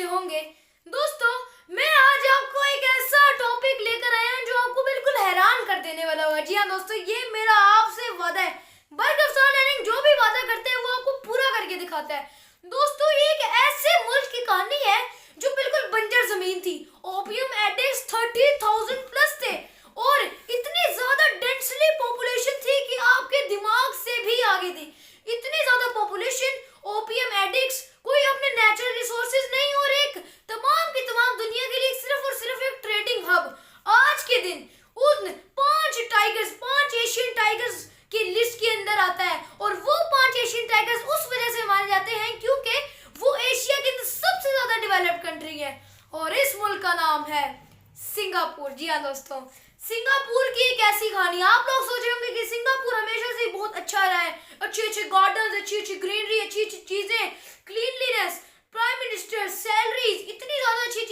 से होंगे। दोस्तों, मैं आज आपको एक ऐसा टॉपिक लेकर आया हूं जो आपको बिल्कुल हैरान कर देने वाला होगा। जी हाँ दोस्तों, ये मेरा आपसे वादा है। बरगफ्तार लर्निंग जो भी वादा करते हैं वो आपको पूरा करके दिखाता है। दोस्तों, ये एक ऐसे मुल्क की कहानी है जो बिल्कुल बंजर जमीन थी। ओपियम एडिक्ट्स 30,000 प्लस थे और इतनी ज्यादा डेंसली पॉपुलेशन थी कि आपके दिमाग से भी आगे थी। इतनी ज्यादा पॉपुलेशन, ओपियम एडिक्ट्स, कोई अपने नेचुरल रिसोर्सेज नहीं और एक तमाम की तमाम दुनिया के लिए सिर्फ और सिर्फ एक ट्रेडिंग हब। आज के दिन उन 5 एशियन टाइगर्स की लिस्ट के अंदर आता है और वो 5 एशियन टाइगर्स उस वजह से माने जाते हैं क्योंकि वो एशिया के अंदर सबसे ज्यादा डेवलप्ड कंट्री है और इस मुल्क का नाम है सिंगापुर। जी हाँ दोस्तों, सिंगापुर की एक ऐसी कहानी। आप लोग सोच रहे होंगे कि सिंगापुर हमेशा से बहुत अच्छा रहा है, अच्छे अच्छे गार्डन, अच्छी अच्छी ग्रीनरी, अच्छी अच्छी चीजें, क्लीनलीनेस, प्राइम मिनिस्टर, सैलरीज, इतनी ज्यादा अच्छी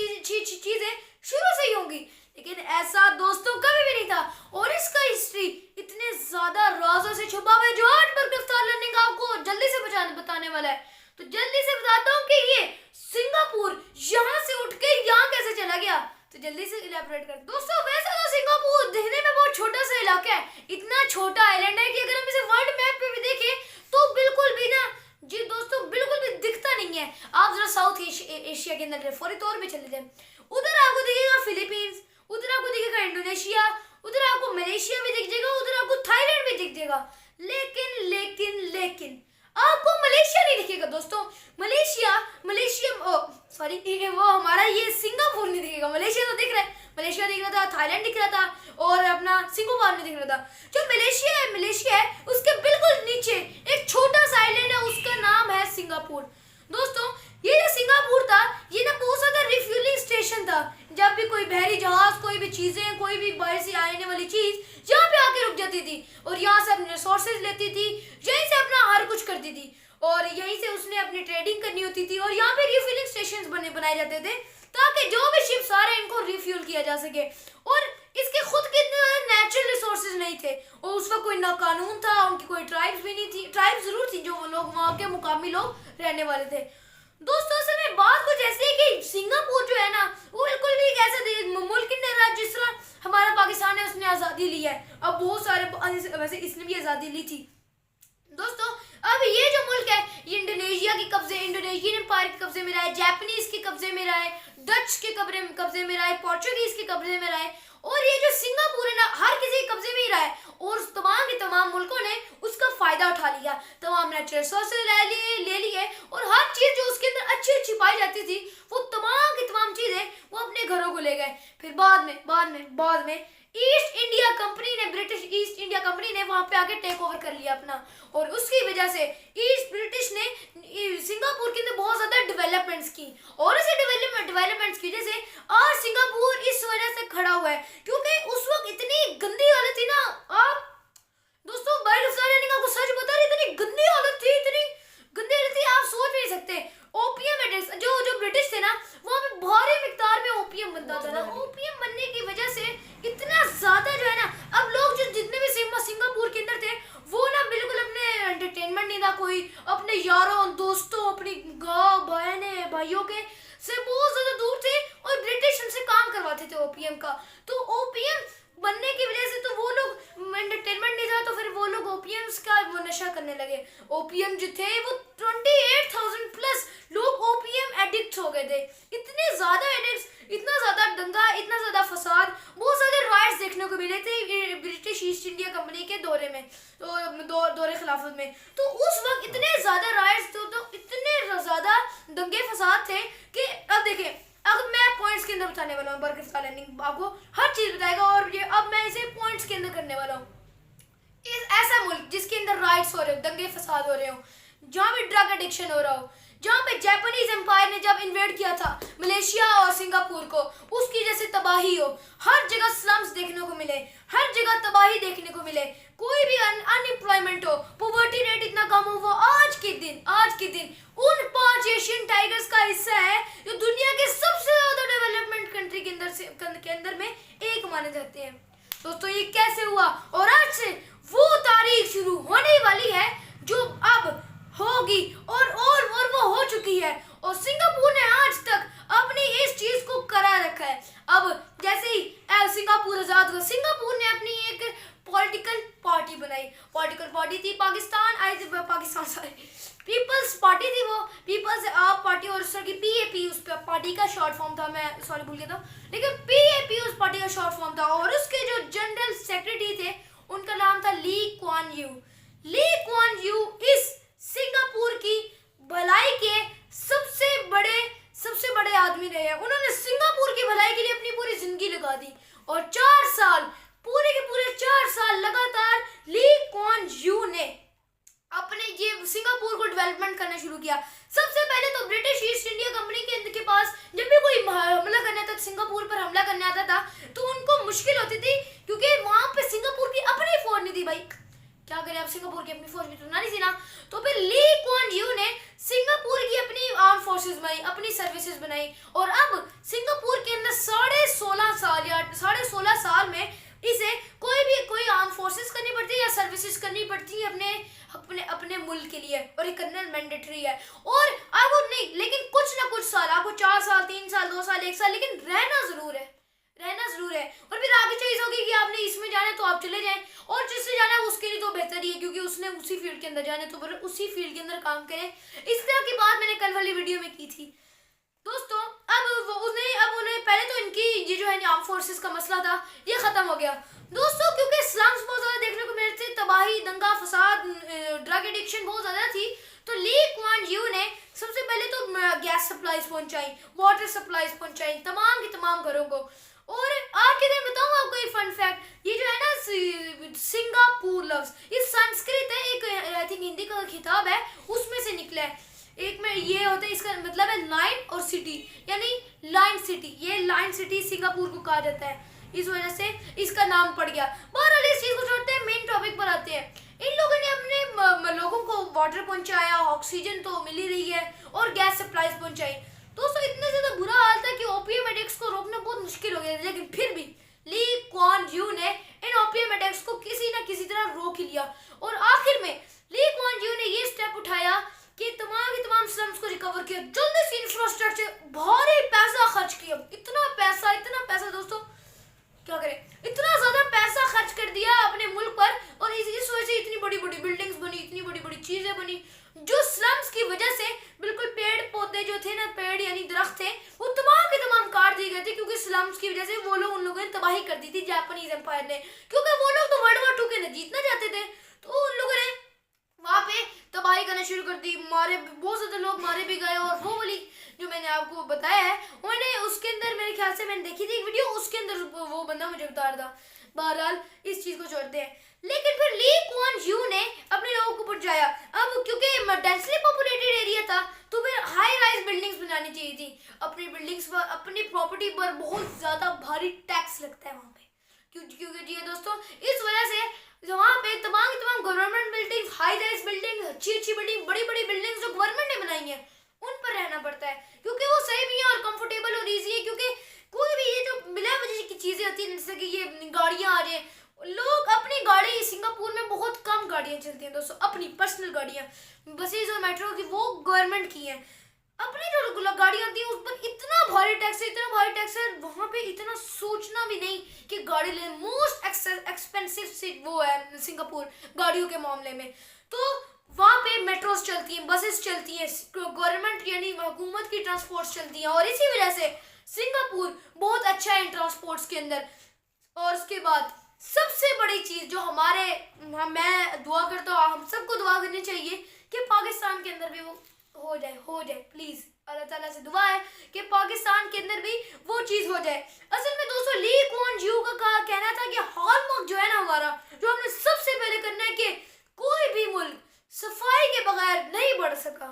चीजें शुरू से ही होंगी। लेकिन ऐसा दोस्तों कभी भी नहीं था और इसका हिस्ट्री इतने ज्यादा राजों से छुपा हुआ है जो आज बरगफ्तार लर्निंग आपको जल्दी से बताने वाला है। तो जल्दी से बताता हूँ कि ये सिंगापुर यहाँ से उठ के यहाँ कैसे चला गया, तो जल्दी से इलैबोरेट कर। दोस्तों, वैसे तो सिंगापुर दिखने में बहुत छोटा सा इलाका है, इतना छोटा आइलैंड है कि अगर हम इसे वर्ल्ड मैप पे भी देखें तो बिल्कुल भी ना, जी दोस्तों, बिल्कुल भी दिखता नहीं है। आप जरा साउथ एशिया के अंदर फौरी तौर पे चले जाए, उधर आपको दिखेगा फिलीपींस, उधर आपको दिखेगा इंडोनेशिया, उधर आपको मलेशिया भी दिख जाएगा, उधर आपको थाईलैंड भी दिख जाएगा। लेकिन लेकिन लेकिन आपको मलेशिया नहीं दिखेगा दोस्तों। मलेशिया वो हमारा ये सिंगापुर नहीं दिखेगा। मलेशिया तो दिख रहा है, मलेशिया दिख रहा था, थाईलैंड दिख रहा था और अपना सिंगापुर नहीं दिख रहा था। जो मलेशिया है उसके बिल्कुल नीचे एक छोटा सा आइलैंड है, उसका नाम है सिंगापुर। दोस्तों, ये जो सिंगापुर था ये ना बहुत ज्यादा रिफ्यूलिंग स्टेशन था। जब भी कोई बहरी जहाज, कोई भी चीजें, कोई भी बाहर से आने वाली चीज यहाँ पे आके रुक जाती थी और यहाँ से अपने रिसोर्सेज लेती थी, यहीं से अपना हर कुछ करती थी और यहीं से उसने अपनी ट्रेडिंग करनी होती थी और यहाँ पे रिफ्यूलिंग स्टेशन बनाए जाते थे ताकि जो भी शिप्स आ रहे हैं इनको रिफ्यूल किया जा सके। और इसके खुद के नेचुरल रिसोर्सेज नहीं थे और उस वक्त कोई ना कानून था, उनकी कोई ट्राइब्स भी नहीं थी। ट्राइब्स जरूर थी जो लोग वहाँ के मुकामी लोग रहने वाले थे। दोस्तों, असल में बात कुछ ऐसी है कि सिंगापुर जो है ना वो बिल्कुल भी एक ऐसा मुल्क नहीं रहा जिस तरह हमारा पाकिस्तान है, उसने आज़ादी ली है। अब बहुत सारे वैसे इसने भी आज़ादी ली थी। दोस्तों, अब ये जो मुल्क है ये इंडोनेशिया के कब्जे, इंडोनेशियन एम्पायर के कब्जे में रहा है, जापानीज के कब्जे में रहा है, डच के कब्जे में रहा है, पोर्चुगीज के कब्जे में रहा है और ये जो सिंगापुर है ना हर किसी के कब्जे में ही रहा है और तमाम के तमाम मुल्कों ने उसका फायदा उठा लिया। तमाम नेचुरल रिसोर्सेज ले लिए और हर चीज जो उसके अंदर अच्छी अच्छी पाई जाती थी वो तमाम की तमाम चीजें वो अपने घरों को ले गए। फिर बाद में ईस्ट इंडिया कंपनी ने, ब्रिटिश ईस्ट इंडिया कंपनी ने वहां पे आके टेक ओवर कर लिया अपना और उसकी वजह से ब्रिटिश ने सिंगापुर के अंदर बहुत ज्यादा डेवलपमेंट्स की और इसे डेवलपमेंट्स की वजह से आज सिंगापुर इस वजह से खड़ा हुआ है क्योंकि उस वक्त इतनी गंदी हालत थी ना। आप दोस्तों, आपको सच बता रही, इतनी गंदी हालत थी आप सोच नहीं सकते। ओपियम एडिक्ट्स जो ब्रिटिश थे ना वहाँ पे भारी मिकदार में ओपियम बनता था ना, ओपियम बनने की वजह से इतना ज्यादा जो है ना, अब लोग जो जितने भी सिंगापुर के अंदर थे वो ना बिल्कुल अपने एंटरटेनमेंट नहीं था, कोई अपने यारों दोस्तों, अपनी गाँव बहनें भाइयों के से बहुत ज्यादा दूर थे और ब्रिटिश उनसे काम करवाते थे ओपियम का। तो ओपियम बनने की वजह से तो वो लोग एंटरटेनमेंट नहीं था तो फिर वो लोग ओपियम्स का वो नशा करने लगे। ओपियम जो थे वो 28,000 प्लस लोग ओपियम एडिक्ट हो गए थे। इतने ज्यादा एडिक्ट्स, इतना ज्यादा दंगा, इतना ज्यादा फसाद, बहुत ज्यादा राइट्स देखने को मिले थे ब्रिटिश ईस्ट इंडिया कंपनी के दौरे में, तो दौरे खिलाफत में। तो उस वक्त इतने ज्यादा राइट्स तो इतने ज्यादा दंगे फसाद थे कि अब देखें, अब मैं पॉइंट्स के अंदर बताने वाला हूँ। बरगफ्तार लर्निंग आपको हर चीज बताएगा और ये अब मैं इसे पॉइंट्स के अंदर करने वाला हूँ। ऐसा मुल्क जिसके अंदर राइट्स हो रहे हो, दंगे फसाद हो रहे हो, जहाँ पे ड्रग एडिक्शन हो रहा हो, जहाँ पे जापानीज एम्पायर ने जब इन्वेड किया था मलेशिया और सिंगापुर को, उसकी जैसे तबाही हो, हर जगह स्लम्स देखने को मिले, हर जगह तबाही देखने को मिले, कोई भी अनएम्प्लॉयमेंट हो, पॉवर्टी रेट इतना कम हो, वो आज के दिन उन 5 एशियन टाइगर्स का हिस्सा है जो दुनिया के सबसे ज्यादा डेवलपमेंट कंट्री के अंदर में एक माने जाते हैं। दोस्तों, ये कैसे हुआ और आज से वो तारीख शुरू होने वाली है जो अब होगी और वो हो चुकी है और सिंगापुर ने आज तक इस चीज को करा रखा है। अब जैसे ही सिंगापुर आजाद हुआ, सिंगापुर ने अपनी एक पॉलिटिकल पार्टी बनाई। पॉलिटिकल पार्टी थी पाकिस्तान सॉरी पीपल्स पार्टी थी, वो पीपल्स आप पार्टी, और उस की पीएपी उस पार्टी का शॉर्ट फॉर्म था, मैं सॉरी भूल गया था, लेकिन पीएपी उस पार्टी का शॉर्ट फॉर्म था। और उसके जो जनरल सेक्रेटरी थे उनका नाम था Lee Kuan Yew. Lee Kuan Yew इस सिंगापुर की भलाई के सबसे बड़े आदमी रहे हैं। उन्होंने सिंगापुर की भलाई के लिए अपनी पूरी जिंदगी लगा दी, और 4 साल पूरे के पूरे 4 साल लगातार ली क्वान यू ने अपने ये सिंगापुर को डेवलपमेंट करना शुरू किया। सबसे पहले तो ब्रिटिश ईस्ट इंडिया कंपनी के पास जब भी कोई हमला करने आता, सिंगापुर पर हमला करने आता था, तो उनको मुश्किल होती थी, क्योंकि वहां पे सिंगापुर की अपनी फौज नहीं थी। भाई क्या करें, अब सिंगापुर की अपनी फौज भी तो नहीं थी ना। तो फिर ली क्वान यू ने सिंगापुर की अपनी आर्म फोर्सेस बनाई, अपनी सर्विसेज बनाई, और अब सिंगापुर के अंदर 16.5 साल में इसे कोई आर्म फोर्सेस करनी पड़ती है या सर्विसेज करनी पड़ती है अपने मुल्क के लिए, और ये करना मैंडेटरी है। और अब नहीं, लेकिन कुछ ना कुछ साल, आपको 4 साल 3 साल 2 साल 1 साल, लेकिन रहना जरूर है। और फिर आगे चीज होगी कि आपने इसमें जाना है तो आप चले जाएं, और जिससे जाना है उसके लिए तो बेहतर ही है, क्योंकि उसने उसी फील्ड के अंदर जाना है, तो फिर उसी फील्ड के अंदर काम करें। इस तरह की बात मैंने कल वाली वीडियो में की थी दोस्तों। अब उन्हें पहले तो इनकी ये जो है आर्म फोर्सेस का मसला था, ये खत्म हो गया दोस्तों, क्योंकि स्लम्स बहुत ज्यादा देखने को मिल रहे थे, तबाही, दंगा फसाद, ड्रग एडिक्शन बहुत ज्यादा थी। तो ली क्वान यू ने सबसे पहले तो गैस सप्लाईज पहुंचाई, वाटर सप्लाईज पहुंचाई तमाम की तमाम घरों को। और आखिर में बताऊं आपको एक फन फैक्ट, ये जो है ना सिंगापुर लव्स, ये संस्कृत है, एक आई थिंक हिंदी का खिताब है, उसमें से निकला है। एक में ये होता है, इसका मतलब है लाइन और सिटी, यानी लाइन सिटी। ये लाइन सिटी सिंगापुर को कहा जाता है, इस वजह से इसका नाम पड़ गया। बहरहाल इस चीज को छोड़ते हैं, मेन टॉपिक पर आते हैं। इन लोगों ने अपने लोगों को वाटर पहुंचाया, ऑक्सीजन तो मिल ही रही है, और गैस सप्लाईज पहुंचाई। दोस्तों इतना ज्यादा बुरा हाल था कि ओपीएम एडिक्ट्स को रोकना बहुत मुश्किल हो गया, लेकिन फिर भी ली क्वान यू ने इन ओपीएम एडिक्ट्स को किसी न किसी तरह रोक लिया। और आखिर में ली क्वान यू ने ये स्टेप उठाया कि तमाम स्लम्स को रिकवर किया, जल्दी से इंफ्रास्ट्रक्चर, भारी पैसा खर्च किया, इतना पैसा दोस्तों क्या करें, इतना ज्यादा पैसा खर्च कर दिया अपने मुल्क पर, और इस वजह से इतनी बड़ी बिल्डिंग्स बनी, इतनी बड़ी चीजें बनी, जो स्लम्स की वजह से बिल्कुल पेड़ पौधे जो थे ना, पेड़ यानी दरख्त थे, वो तमाम काट दिए गए थे, क्योंकि स्लम्स की वजह से उन लोगों ने तबाही कर दी थी जापानीज एम्पायर ने, क्योंकि वो लोग तो वर्ल्ड वॉर 2 के अंदर जीतना चाहते थे, तो उन लोगों ने वहां पे तबाही करना शुरू कर दी, बहुत ज्यादा लोग मारे भी गए। और वो वाली जो मैंने आपको बताया है, मैंने उसके अंदर मेरे ख्याल से मैंने देखी थी एक वीडियो, उसके अंदर वो बंदा मुझे बता रहा था। बहरहाल इस चीज को छोड़ते हैं, लेकिन फिर ली क्वान यू ने अपने लोगों को पहुंचाया। अब क्योंकि डेंसली पॉपुलेटेड एरिया था, तो फिर हाई राइज बिल्डिंग्स बनानी चाहिए थी। अपनी बिल्डिंग्स पर, अपनी प्रॉपर्टी पर बहुत ज्यादा भारी टैक्स लगता है वहां पे, क्योंकि ये दोस्तों इस वजह से वहां पे तमाम government buildings, high rise building, अच्छी बिल्डिंग, बड़ी बिल्डिंग्स जो गवर्नमेंट ने बनाई है, उन पर रहना पड़ता है, क्योंकि वो सही भी है और कंफर्टेबल और इजी है। क्योंकि कोई भी ये जो मिला वजह की चीजें होती है, जैसे कि ये गाड़ियां आ जाए, लोग अपनी गाड़ी, सिंगापुर में बहुत कम गाड़ियां चलती हैं दोस्तों, अपनी पर्सनल गाड़ियां, बसेज और मेट्रो की वो गवर्नमेंट की हैं। अपनी जो गाड़ियां होती है उस पर इतना भारी टैक्स है, वहां पे इतना सोचना भी नहीं कि गाड़ी ले, मोस्ट एक्सपेंसिव वो है सिंगापुर गाड़ियों के मामले में। तो वहां पे मेट्रोस चलती हैं, बसेस चलती हैं, गवर्नमेंट यानी हुकूमत की ट्रांसपोर्ट चलती हैं, और इसी वजह से सिंगापुर बहुत अच्छा है ट्रांसपोर्ट्स के अंदर। और उसके बाद सबसे बड़ी चीज जो मैं दुआ करता हूँ, हम सबको दुआ करनी चाहिए कि पाकिस्तान के अंदर भी वो हो जाए प्लीज, अल्लाह ताला से दुआ है कि पाकिस्तान के अंदर भी वो चीज हो जाए। असल में दोस्तों ली क्वान यू का कहना था कि हॉलमार्क जो है ना हमारा, जो हमने सबसे पहले करना है कि कोई भी मुल्क सफाई के बगैर नहीं बढ़ सका,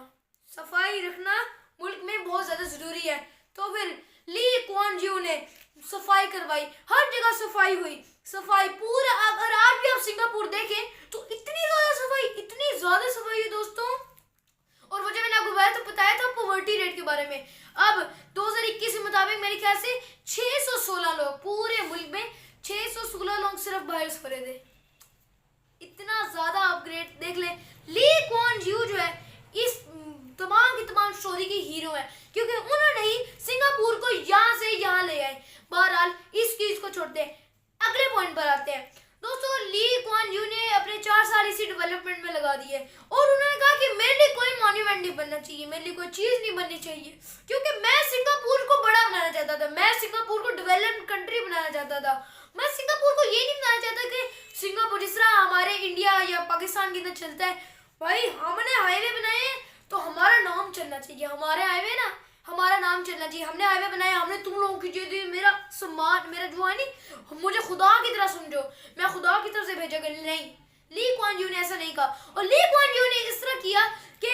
सफाई रखना मुल्क में बहुत ज्यादा जरूरी है। तो फिर ली क्वान यू ने सफाई करवाई, हर जगह सफाई हुई, सफाई पूरा, अगर आज भी आप सिंगापुर देखें तो इतनी ज्यादा सफाई है दोस्तों। और वो जो मैंने आपको बताया था पॉवर्टी रेट के बारे में, अब 2021 के मुताबिक मेरे ख्याल से 616 लोग पूरे मुल्क में, 616 लोग सिर्फ बाहर सो रहे थे। इतना ज्यादा अपग्रेड देख ले, ली क्वान यू जो है इस तमाम की तमाम स्टोरी की हीरो है, क्योंकि उन्होंने ही सिंगापुर को यहाँ से यहाँ ले आए। बहरहाल इस चीज को छोड़ते हैं, अगले पॉइंट पर आते हैं। दोस्तों, ली कुआन यू ने अपने 4 साल इसी डेवलपमेंट में लगा दिए और उन्होंने कहा कि मेरे लिए कोई मॉन्यूमेंट नहीं बनना चाहिए, मेरे लिए कोई चीज नहीं बननी चाहिए, क्योंकि मैं सिंगापुर को बड़ा बनाना चाहता था, मैं सिंगापुर को डेवलप्ड कंट्री बनाना चाहता था। मैं सिंगापुर को ये नहीं बनाना चाहता कि सिंगापुर जिस तरह हमारे इंडिया या पाकिस्तान के अंदर चलता है, भाई हमने हाईवे बनाए हैं तो हमारा नाम चलना चाहिए, हमारे हाईवे ना हमारा नाम चलना चाहिए, हमने हाईवे बनाया, हमने तुम लोगों की चीज दी, मेरा सम्मान, मेरा जो है नहीं, मुझे खुदा की तरह समझो, मैं खुदा की तरफ से भेजा गया। नहीं, ली कुआन यू ने ऐसा नहीं कहा। और ली कुआन यू ने इस तरह किया कि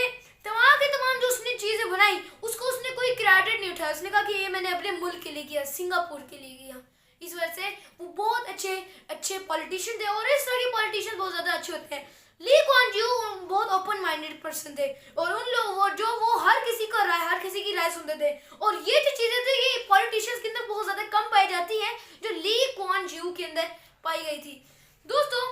तमाम के तमाम जो उसने चीजें बनाई उसको उसने कोई क्रेडिट नहीं उठाया। उसने कहा कि ये मैंने अपने मुल्क के लिए किया, सिंगापुर के लिए किया। इस वजह से वो बहुत अच्छे पॉलिटिशियन थे और इस तरह के पॉलिटिशियन बहुत ज्यादा अच्छे होते हैं। ली कुआन यू बहुत ओपन माइंडेड पर्सन थे और उन लोगों वो हर किसी की राय सुनते थे। और ये जो चीजें थी ये पॉलिटिशियंस के अंदर बहुत ज्यादा कम पाई जाती हैं जो ली कुआन यू के अंदर पाई गई थी। दोस्तों,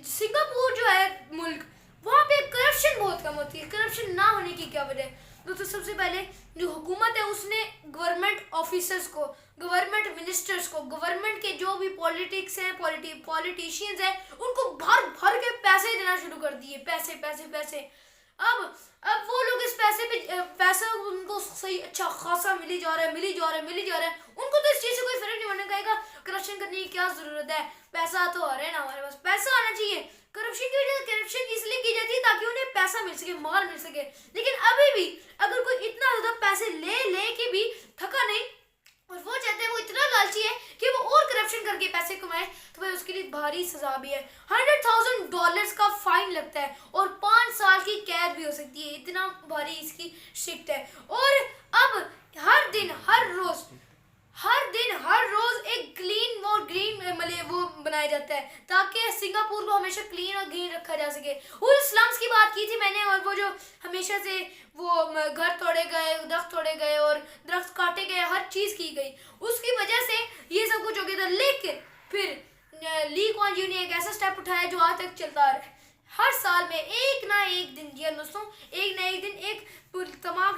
सिंगापुर जो है मुल्क, वहाँ पे करप्शन बहुत कम होती है। करप्शन ना होने की क्या वजह है? दोस्तों, सबसे पहले जो हुकूमत है उसने गवर्नमेंट ऑफिसर्स को, गवर्नमेंट मिनिस्टर्स को, गवर्नमेंट के जो भी पॉलिटिक्स हैं, पॉलिटिशियंस हैं, उनको भर भर के पैसे देना शुरू कर दिए। पैसे पैसे पैसे। अब वो लोग इस पैसा उनको सही अच्छा खासा मिली जा रहा है। उनको तो इस चीज से कोई फर्क नहीं पड़ने कहेगा करप्शन करने की क्या जरूरत है, पैसा तो आ रहा है ना, हमारे पास पैसा आना चाहिए। करप्शन की वजह से करप्शन इसलिए की जाती है ताकि उन्हें पैसा मिल सके, माल मिल सके। लेकिन अभी भी अगर कोई इतना ज्यादा पैसे ले के भी थका नहीं और वो चाहते हैं, वो इतना लालची है कि वो और करप्शन करके पैसे कमाए, तो भाई उसके लिए भारी सजा भी है। $100,000 का फाइन लगता है और 5 साल की कैद भी हो सकती है, इतना भारी इसकी शिफ्ट है। और अब हर दिन हर रोज एक क्लीन और ग्रीन मतलब वो बनाया जाता है ताकि सिंगापुर को हमेशा क्लीन और ग्रीन रखा जा सके। वो स्लम्स की बात की थी मैंने, और वो जो हमेशा से वो घर तोड़े गए, दरख्त तोड़े गए और दरख्त काटे गए, हर चीज की गई, उसकी वजह से ये सब कुछ हो गया था। लेकिन फिर ली कुआन यू ने एक ऐसा स्टेप उठाया जो आज तक चलता आ रहा है। हर साल में एक ना एक दिन, जी दोस्तों, एक ना एक दिन एक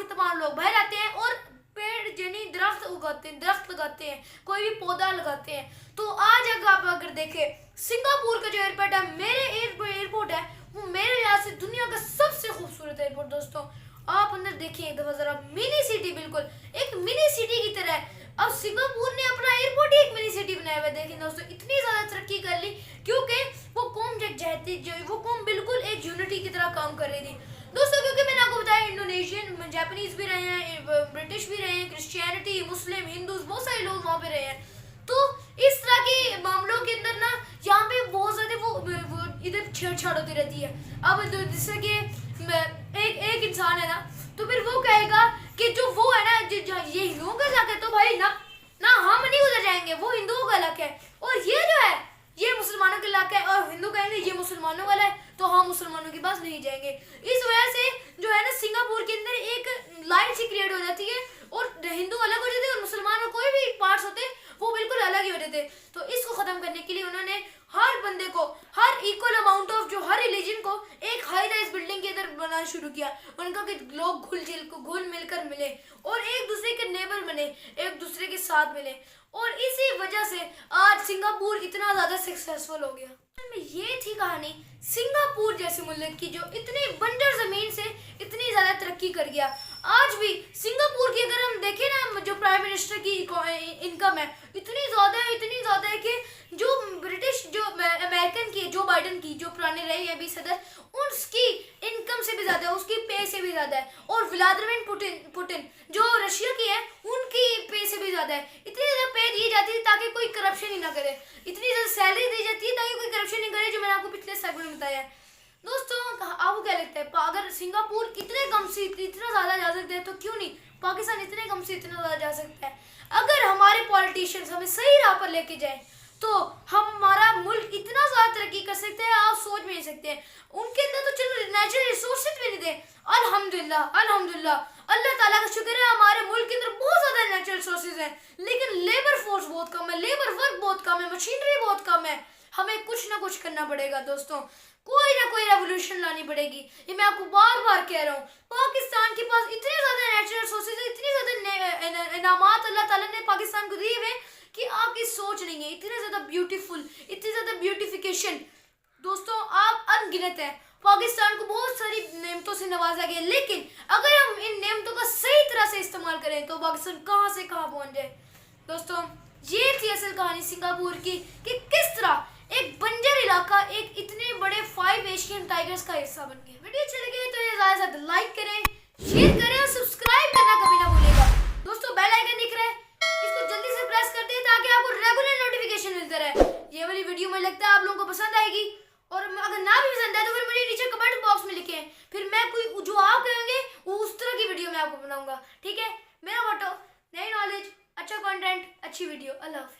तमाम लोग बाहर आते हैं और पेड़ यानी दरख्त लगाते हैं, कोई भी पौधा लगाते हैं। तो आज अगर देखें सिंगापुर का जो एयरपोर्ट है, मेरे एयरपोर्ट है, वो मेरे यहाँ से दुनिया का सबसे खूबसूरत एयरपोर्ट। दोस्तों, आप अंदर देखिए एक दफा जरा, मिनी सिटी, बिल्कुल एक मिनी सिटी की तरह है। अब सिंगापुर ने अपना एयरपोर्ट ही एक मिनी सिटी बनाया हुआ है। देखिए दोस्तों, इतनी ज्यादा तरक्की कर ली क्योंकि वो कौम बिल्कुल एक यूनिटी की तरह काम कर रही थी। दोस्तों, क्योंकि मैंने आपको बताया इंडोनेशियन, जापानीज भी रहे हैं, ब्रिटिश भी रहे हैं, क्रिश्चियनिटी, मुस्लिम, हिंदूज, बहुत सारे लोग वहाँ पे रहे हैं। तो इस तरह के मामलों के अंदर ना यहाँ पे बहुत ज्यादा वो इधर छेड़छाड़ होती रहती है। अब जैसे कि एक इंसान है ना, तो फिर वो कहेगा कि जो वो है ना, ये हिंदुओं का इलाका है, तो भाई ना हम नहीं उधर जाएंगे, वो हिंदुओं का इलाका है। और ये जो है ये मुसलमानों का इलाका है, और हिंदू कहेंगे ये मुसलमानों वाला है, तो हम मुसलमानों के पास नहीं जाएंगे। इस वजह से जो है ना सिंगापुर के अंदर एक लाइन सी क्रिएट हो जाती है और हिंदू अलग हो जाते हैं और मुसलमान और कोई भी पार्ट्स होते हैं वो बिल्कुल अलग ही हो जाते हैं। तो इसको खत्म करने के लिए उन्होंने हर बंदे को, हर इक्वल अमाउंट ऑफ जो हर रिलीजन को एक हाई राइज बिल्डिंग के अंदर बनाना शुरू किया। उनका कि लोग घुल मिलकर मिले और एक दूसरे के नेबर बने, एक दूसरे के साथ मिले, और इसी वजह से आज सिंगापुर इतना ज्यादा सक्सेसफुल हो गया। ये थी कहानी सिंगापुर जैसे मुल्क की जो इतने बंजर जमीन से इतनी ज्यादा तरक्की कर गया। आज भी सिंगापुर की अगर हम देखें ना, जो प्राइम मिनिस्टर की इनकम है इतनी ज्यादा है कि जो ब्रिटिश, जो अमेरिकन की, जो बाइडन की, जो पुराने रहे हैं अभी सदर, उसकी इनकम से भी ज्यादा है, उसकी पे से भी ज्यादा है। और व्लादिमीर पुतिन जो रशिया की है, उनकी पे से भी ज्यादा है। इतनी ज्यादा पे दी जाती है ताकि कोई करप्शन ही ना करे, इतनी ज्यादा सैलरी दी जाती है ताकि कोई करप्शन नहीं करे, जो मैंने आपको पिछले सेगमेंट में बताया है। दोस्तों, आपको क्या लगता है, अगर सिंगापुर इतने कम से इतना ज्यादा जा सकते हैं तो क्यों नहीं पाकिस्तान इतने कम से इतना ज्यादा जा सकता है? अगर हमारे पॉलिटिशियंस हमें सही राह पर लेके जाए तो हमारा मुल्क इतना ज्यादा तरक्की कर सकते हैं, आप सोच भी नहीं सकते हैं। उनके अंदर तो चलो नेचुरल रिसोर्सेज भी नहीं थे, अल्हम्दुलिल्लाह अल्लाह ताला का शुक्र है, हमारे मुल्क के अंदर बहुत ज्यादा नेचुरल रिसोर्सेज हैं, लेकिन लेबर फोर्स बहुत कम है, लेबर वर्क बहुत कम है, मशीनरी बहुत कम है। हमें कुछ ना कुछ करना पड़ेगा दोस्तों, कोई ना कोई रेवोल्यूशन लानी पड़ेगी। ये मैं आपको बार बार कह रहा हूँ। पाकिस्तान के पास इतने ज़्यादा नेचुरल रिसोर्सेज, इतनी ज़्यादा इनामात अल्लाह ताला ने पाकिस्तान को दिए हुए कि आपकी सोच नहीं है। इतने ज़्यादा ब्यूटीफुल, इतनी ज़्यादा ब्यूटिफिकेशन दोस्तों, आप अनगिनत है। पाकिस्तान को बहुत सारी नेमतों से नवाजा गया, लेकिन अगर हम इन नेमतों का सही तरह से इस्तेमाल करें तो पाकिस्तान कहाँ से कहाँ पहुँच जाए। दोस्तों, ये थी असल कहानी सिंगापुर की कि किस तरह एक बंजर इलाका एक इतने बड़े 5 एशियन टाइगर्स का हिस्सा बन गया। वीडियो अच्छी लगी तो ये ज़्यादा से ज़्यादा लाइक करें, शेयर करें और सब्सक्राइब करना कभी ना भूलिएगा। दोस्तों, बेल आइकन दिख रहा है, इसको जल्दी से प्रेस कर दें ताकि आपको रेगुलर नोटिफिकेशन मिलते रहे। ये वाली वीडियो मुझे लगता है आप लोगों को पसंद आएगी, और अगर ना भी पसंद आए तो फिर मुझे नीचे कमेंट बॉक्स में लिखें, फिर मैं कोई जो आप कहेंगे उस तरह की वीडियो मैं आपको बनाऊंगा। ठीक है, मेरा मोटो नई नॉलेज, अच्छा कंटेंट, अच्छी वीडियो। अल्लाह हाफ़िज़।